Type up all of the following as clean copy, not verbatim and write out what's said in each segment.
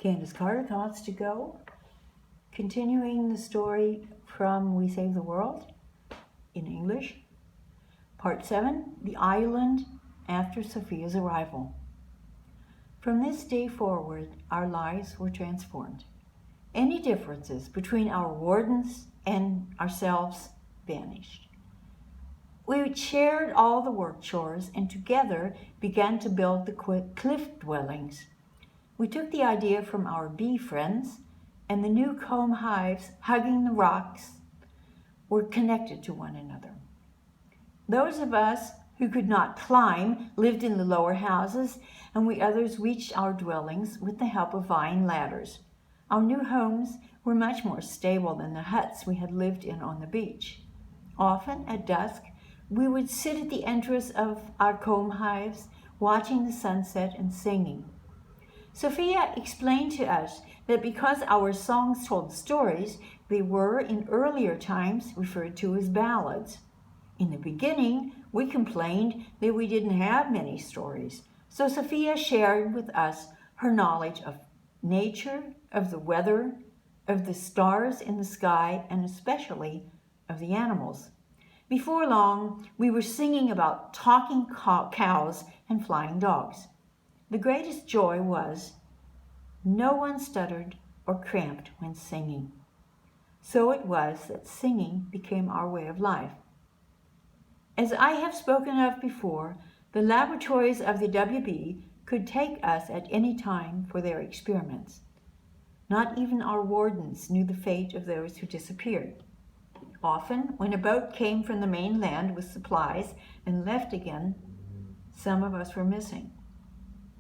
Candace Carter, Thoughts to Go. Continuing the story from We Save the World in English. Part 7, The Island After Sophia's Arrival. From this day forward, our lives were transformed. Any differences between our wardens and ourselves vanished. We shared all the work chores and together began to build the cliff dwellings. We took the idea from our bee friends, and the new comb hives hugging the rocks were connected to one another. Those of us who could not climb lived in the lower houses, and we others reached our dwellings with the help of vine ladders. Our new homes were much more stable than the huts we had lived in on the beach. Often at dusk, we would sit at the entrance of our comb hives, watching the sunset and singing. Sophia explained to us that because our songs told stories, they were in earlier times referred to as ballads. In the beginning, we complained that we didn't have many stories, so Sophia shared with us her knowledge of nature, of the weather, of the stars in the sky, and especially of the animals. Before long, we were singing about talking cows and flying dogs. The greatest joy was no one stuttered or cramped when singing. So it was that singing became our way of life. As I have spoken of before, the laboratories of the WB could take us at any time for their experiments. Not even our wardens knew the fate of those who disappeared. Often, when a boat came from the mainland with supplies and left again, some of us were missing.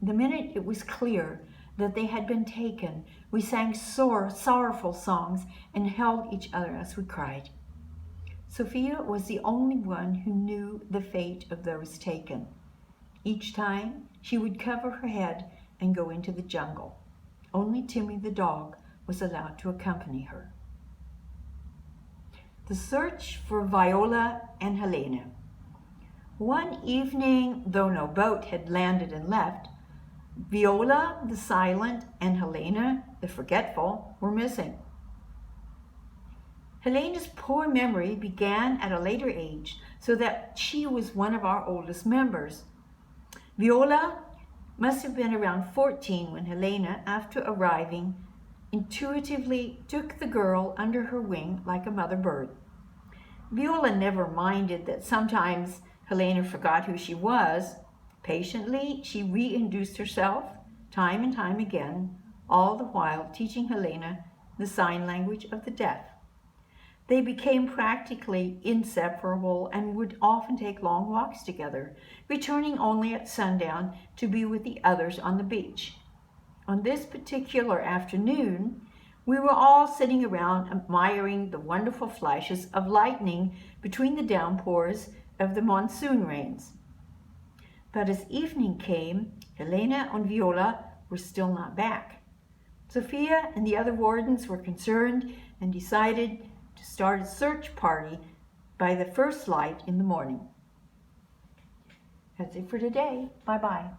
The minute it was clear that they had been taken, we sang sorrowful songs and held each other as we cried. Sophia was the only one who knew the fate of those taken. Each time, she would cover her head and go into the jungle. Only Timmy the dog was allowed to accompany her. The search for Viola and Helena. One evening, though no boat had landed and left, Viola, the silent, and Helena, the forgetful, were missing. Helena's poor memory began at a later age, so that she was one of our oldest members. Viola must have been around 14 when Helena, after arriving, intuitively took the girl under her wing like a mother bird. Viola never minded that sometimes Helena forgot who she was. Patiently, she reintroduced herself time and time again, all the while teaching Helena the sign language of the deaf. They became practically inseparable and would often take long walks together, returning only at sundown to be with the others on the beach. On this particular afternoon, we were all sitting around admiring the wonderful flashes of lightning between the downpours of the monsoon rains. But as evening came, Helena and Viola were still not back. Sophia and the other wardens were concerned and decided to start a search party by the first light in the morning. That's it for today. Bye-bye.